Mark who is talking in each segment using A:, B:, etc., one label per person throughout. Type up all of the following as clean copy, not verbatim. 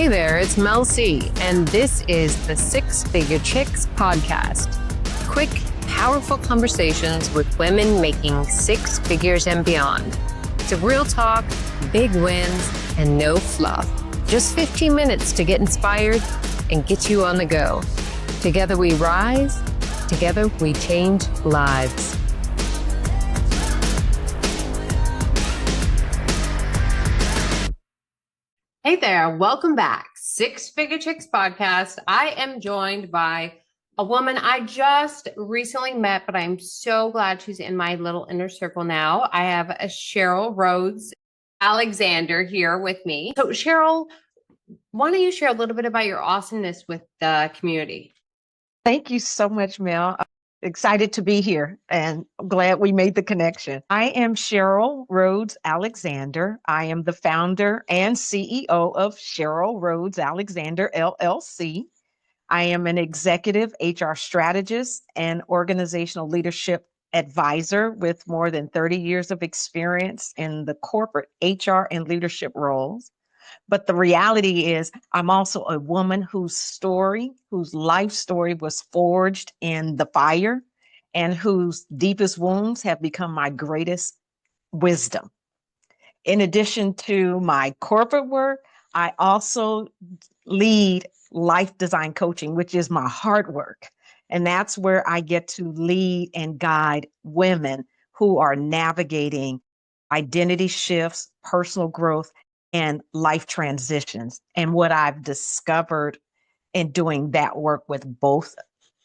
A: Hey there, it's Mel C, and this is the Six Figure Chicks podcast. Quick, powerful conversations with women making six figures and beyond. It's a real talk, big wins, and no fluff. Just 15 minutes to get inspired and get you on the go. Together we rise, together we change lives. Hey there, welcome back. Six Figure Chicks podcast. I am joined by a woman I just recently met, but I'm so glad she's in my little inner circle now. I have a Cheryl Rhodes Alexander here with me. So Cheryl, why don't you share a little bit about your awesomeness with the community?
B: Thank you so much, Mel. I'm excited to be here and I'm glad we made the connection. I am Cheryl Rhodes Alexander. I am the founder and CEO of Cheryl Rhodes Alexander, LLC. I am an executive HR strategist and organizational leadership advisor with more than 30 years of experience in the corporate HR and leadership roles. But the reality is, I'm also a woman whose life story was forged in the fire and whose deepest wounds have become my greatest wisdom. In addition to my corporate work, I also lead life design coaching, which is my hard work. And that's where I get to lead and guide women who are navigating identity shifts, personal growth, and life transitions. And what I've discovered in doing that work with both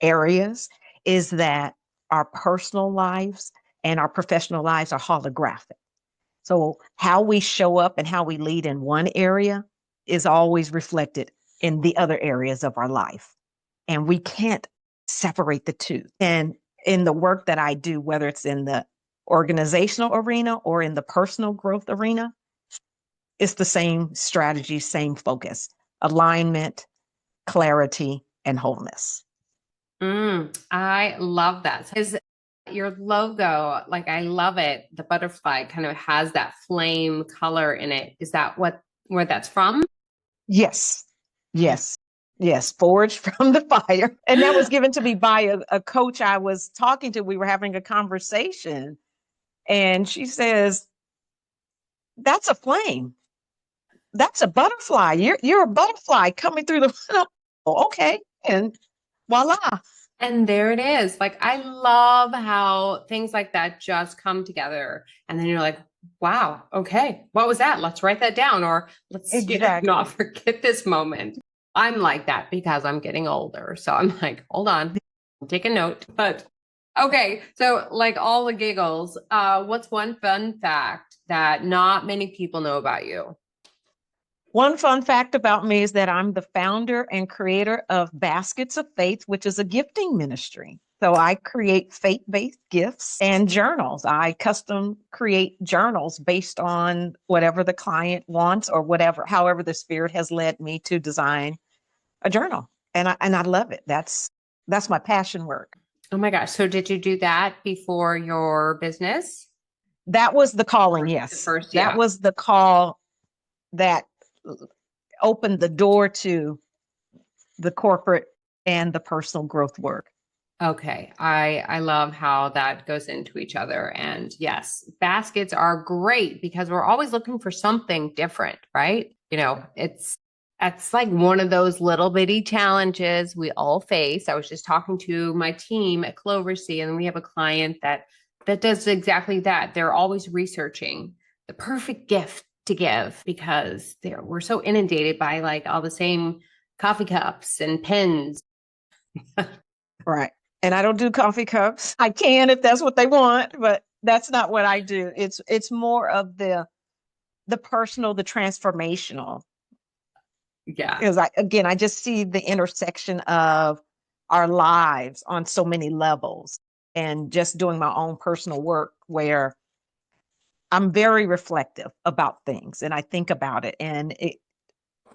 B: areas is that our personal lives and our professional lives are holographic. So how we show up and how we lead in one area is always reflected in the other areas of our life. And we can't separate the two. And in the work that I do, whether it's in the organizational arena or in the personal growth arena, it's the same strategy, same focus, alignment, clarity, and wholeness.
A: I love that. Because your logo, like I love it. The butterfly kind of has that flame color in it. Is that where that's from?
B: Yes. Forged from the fire. And that was given to me by a coach I was talking to. We were having a conversation and she says, "That's a flame. That's a butterfly. You're a butterfly coming through the funnel." Okay. And voila.
A: And there it is. Like, I love how things like that just come together. And then you're like, wow, okay, what was that? Let's write that down, or let's not forget this moment. I'm like that because I'm getting older. So I'm like, hold on, take a note. But okay, so like all the giggles, what's one fun fact that not many people know about you?
B: One fun fact about me is that I'm the founder and creator of Baskets of Faith, which is a gifting ministry. So I create faith-based gifts and journals. I custom create journals based on whatever the client wants or however the Spirit has led me to design a journal. And I love it. That's my passion work.
A: Oh my gosh. So did you do that before your business?
B: That was the calling, yes. That was the call that opened the door to the corporate and the personal growth work.
A: Okay. I love how that goes into each other. And yes, baskets are great because we're always looking for something different, right? You know, it's like one of those little bitty challenges we all face. I was just talking to my team at Cloversea, and we have a client that does exactly that. They're always researching the perfect gift to give because we're so inundated by like all the same coffee cups and pens.
B: Right. And I don't do coffee cups. I can if that's what they want, but that's not what I do. It's more of the personal, the transformational.
A: Yeah.
B: Because I just see the intersection of our lives on so many levels, and just doing my own personal work where I'm very reflective about things and I think about it, and it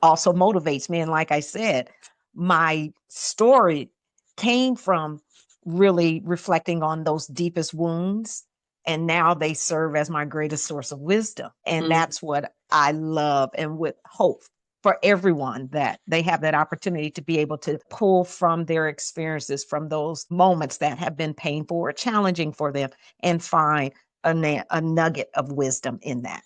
B: also motivates me. And like I said, my story came from really reflecting on those deepest wounds, and now they serve as my greatest source of wisdom. And that's what I love, and with hope for everyone, that they have that opportunity to be able to pull from their experiences, from those moments that have been painful or challenging for them, and find a nugget of wisdom in that.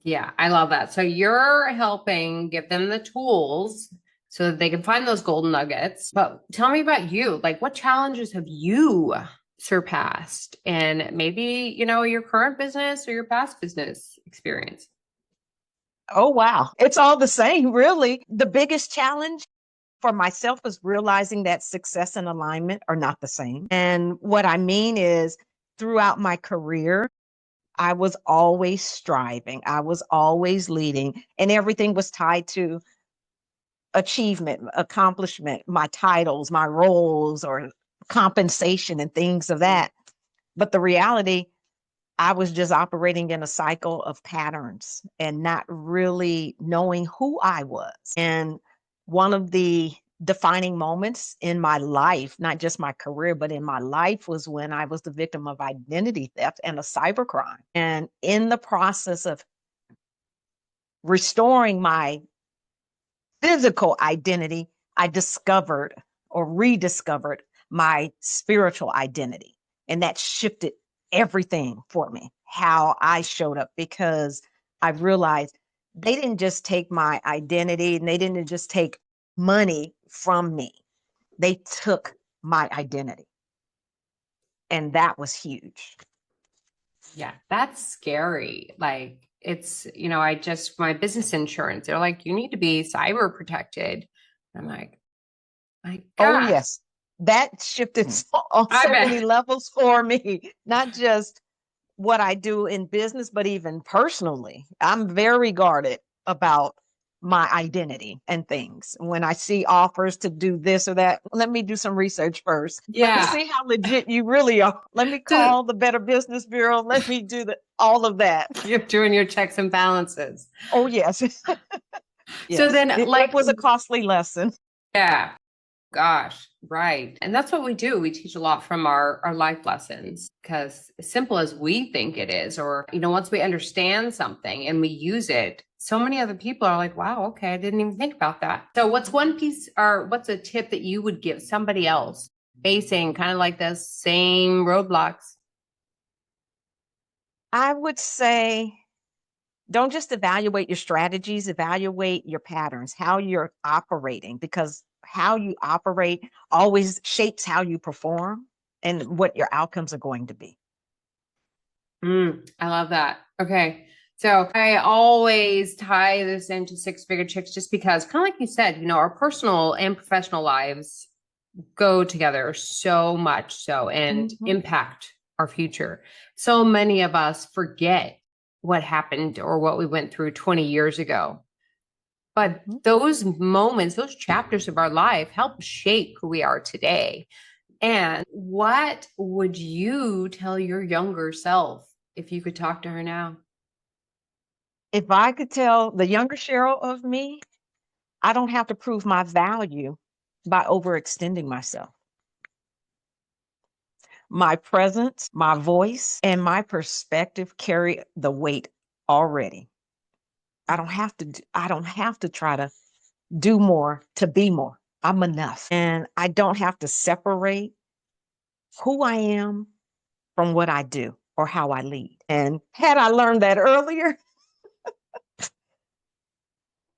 A: Yeah, I love that. So you're helping give them the tools so that they can find those golden nuggets. But tell me about you. Like, what challenges have you surpassed in maybe, your current business or your past business experience?
B: Oh, wow. It's all the same, really. The biggest challenge for myself was realizing that success and alignment are not the same. And what I mean is, throughout my career, I was always striving, I was always leading, and everything was tied to achievement, accomplishment, my titles, my roles, or compensation and things of that. But the reality, I was just operating in a cycle of patterns and not really knowing who I was. And one of the defining moments in my life, not just my career, but in my life, was when I was the victim of identity theft and a cybercrime. And in the process of restoring my physical identity, I discovered or rediscovered my spiritual identity. And that shifted everything for me, how I showed up, because I realized they didn't just take my identity and they didn't just take money from me, they took my identity. And that was huge.
A: Yeah, that's scary. Like, my business insurance, they're like, you need to be cyber protected. I'm like, my
B: Oh,
A: gosh,
B: yes. That shifted on
A: I
B: so
A: bet.
B: many levels for me, not just what I do in business, but even personally. I'm very guarded about my identity and things. When I see offers to do this or that, let me do some research first. Let me
A: Yeah.
B: see how legit you really are. Let me
A: So
B: call the Better Business Bureau. Let me do all of that.
A: you're doing your checks and balances.
B: Oh, yes.
A: So
B: Yes.
A: then,
B: It
A: like,
B: was a costly lesson.
A: yeah, gosh, right. And that's what we do. We teach a lot from our life lessons because as simple as we think it is, or, once we understand something and we use it, so many other people are like, wow, okay, I didn't even think about that. So what's one piece or what's a tip that you would give somebody else facing kind of like the same roadblocks?
B: I would say, don't just evaluate your strategies, evaluate your patterns, how you're operating, because how you operate always shapes how you perform and what your outcomes are going to be.
A: I love that. Okay. So I always tie this into six figure chicks just because, kind of like you said, our personal and professional lives go together so much so and
B: Mhm.
A: impact our future. So many of us forget what happened or what we went through 20 years ago. But
B: Mhm.
A: those moments, those chapters of our life help shape who we are today. And what would you tell your younger self if you could talk to her now?
B: If I could tell the younger Cheryl of me, I don't have to prove my value by overextending myself. My presence, my voice, and my perspective carry the weight already. I don't have to try to do more to be more. I'm enough. And I don't have to separate who I am from what I do or how I lead. And had I learned that earlier,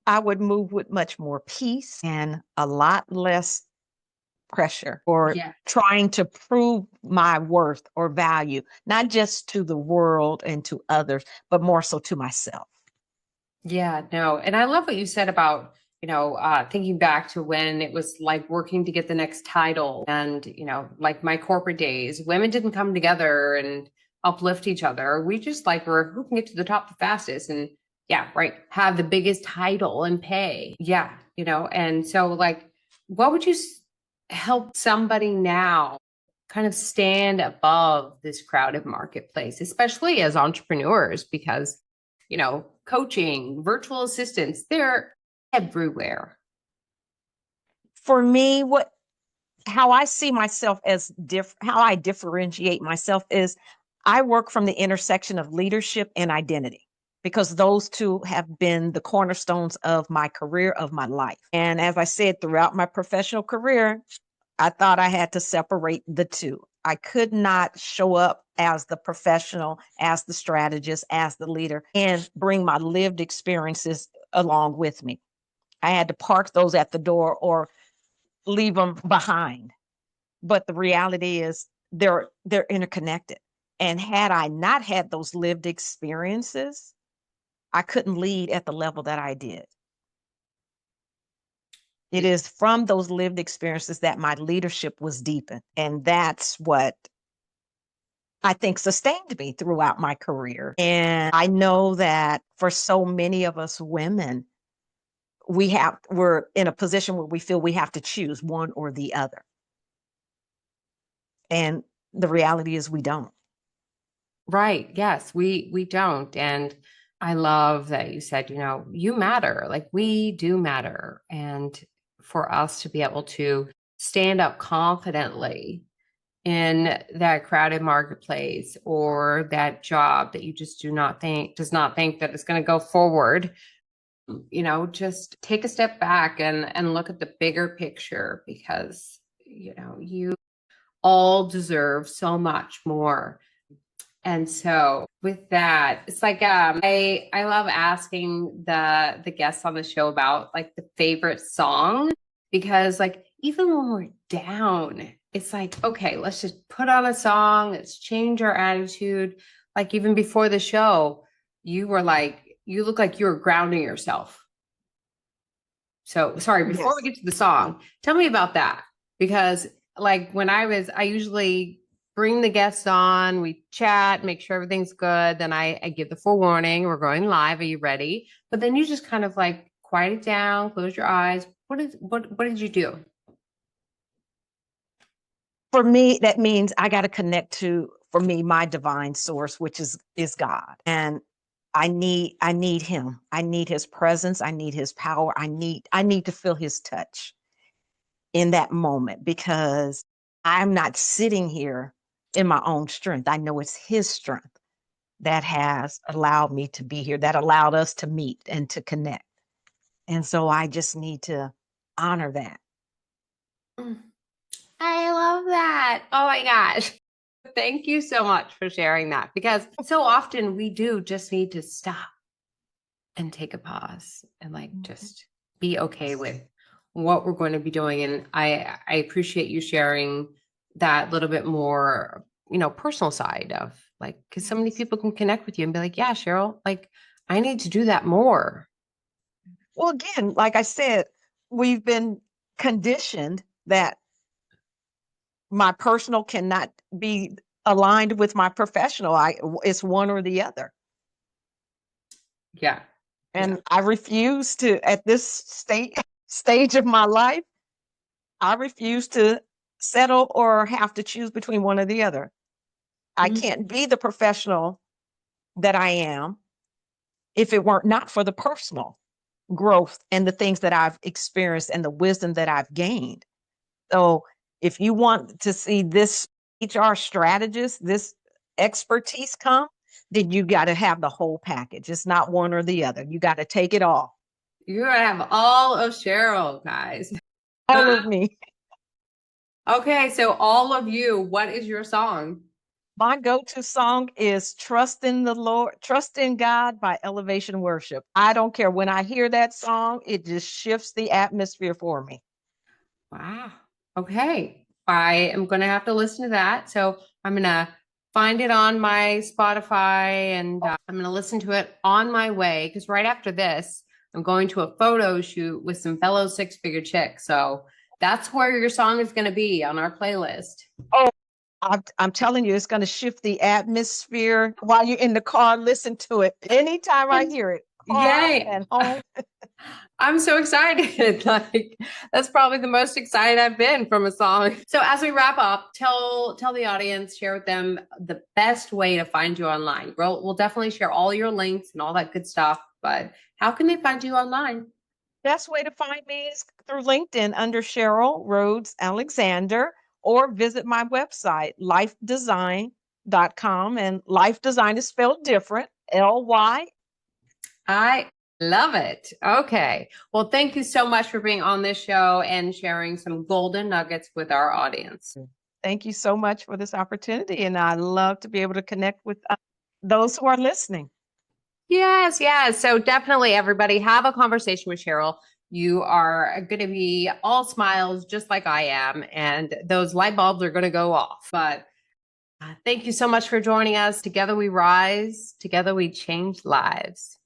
B: I would move with much more peace and a lot less pressure or
A: Yeah.
B: trying to prove my worth or value, not just to the world and to others, but more so to myself.
A: Yeah, no. And I love what you said about, thinking back to when it was like working to get the next title and, like my corporate days, women didn't come together and uplift each other. We just like were who can get to the top the fastest and yeah, right, have the biggest title and pay. Yeah, and so like, what would you help somebody now kind of stand above this crowded marketplace, especially as entrepreneurs, because coaching, virtual assistants, they're everywhere.
B: For me, what how I see myself as how I differentiate myself is I work from the intersection of leadership and identity. because those two have been the cornerstones of my career, of my life. And as I said, throughout my professional career, I thought I had to separate the two. I could not show up as the professional, as the strategist, as the leader, and bring my lived experiences along with me. I had to park those at the door or leave them behind. But the reality is they're interconnected. And had I not had those lived experiences, I couldn't lead at the level that I did. It is from those lived experiences that my leadership was deepened. And that's what I think sustained me throughout my career. And I know that for so many of us women, we're in a position where we feel we have to choose one or the other. And the reality is we don't.
A: Right. Yes, we don't. And I love that you said, you matter. Like we do matter. And for us to be able to stand up confidently in that crowded marketplace or that job that you just does not think that it's going to go forward, just take a step back and look at the bigger picture because, you all deserve so much more. And so with that, it's like I love asking the guests on the show about like the favorite song because like even when we're down, it's like, okay, let's just put on a song, let's change our attitude. Like even before the show, you look like you were grounding yourself. So sorry, before we
B: Yes.
A: get to the song, tell me about that. Because like I usually bring the guests on, we chat, make sure everything's good. Then I give the forewarning, we're going live. Are you ready? But then you just kind of like quiet it down, close your eyes. What did you do?
B: For me, that means I got to connect to, for me, my divine source, which is God. And I need him. I need his presence. I need his power. I need to feel his touch in that moment because I'm not sitting here in my own strength. I know it's his strength that has allowed me to be here, that allowed us to meet and to connect. And so I just need to honor that.
A: Mm, I love that. Oh my gosh. Thank you so much for sharing that because so often we do just need to stop and take a pause and like just be okay with what we're going to be doing. And I appreciate you sharing that little bit more, personal side of like, because so many people can connect with you and be like, yeah, Cheryl, like I need to do that more.
B: Well, again, like I said, we've been conditioned that my personal cannot be aligned with my professional. It's one or the other.
A: Yeah. Yeah.
B: And I refuse to, at this stage of my life, I refuse to settle or have to choose between one or the other. I
A: Mhm.
B: can't be the professional that I am if it weren't not for the personal growth and the things that I've experienced and the wisdom that I've gained. So if you want to see this HR strategist, this expertise come, then you got to have the whole package. It's not one or the other. You got to take it all.
A: You're gonna have all of Cheryl, guys.
B: All of me.
A: Okay, so all of you, what is your song?
B: My go-to song is Trust in the Lord, Trust in God by Elevation Worship. I don't care. When I hear that song, it just shifts the atmosphere for me.
A: Wow. Okay. I am going to have to listen to that. So I'm going to find it on my Spotify and I'm going to listen to it on my way because right after this, I'm going to a photo shoot with some fellow six-figure chicks. So that's where your song is going to be on our playlist.
B: Oh, I'm telling you, it's going to shift the atmosphere while you're in the car. Listen to it anytime I hear it, car
A: Yay.
B: and home.
A: I'm so excited. Like that's probably the most excited I've been from a song. So as we wrap up, tell the audience, share with them the best way to find you online. We'll definitely share all your links and all that good stuff, but how can they find you online?
B: Best way to find me is through LinkedIn under Cheryl Rhodes Alexander, or visit my website, lifedesign.com. And life design is spelled different,
A: I love it. Okay. Well, thank you so much for being on this show and sharing some golden nuggets with our audience.
B: Thank you so much for this opportunity. And I love to be able to connect with those who are listening.
A: Yes, yes. So definitely everybody have a conversation with Cheryl. You are going to be all smiles just like I am, and those light bulbs are going to go off. But thank you so much for joining us. Together we rise, together we change lives.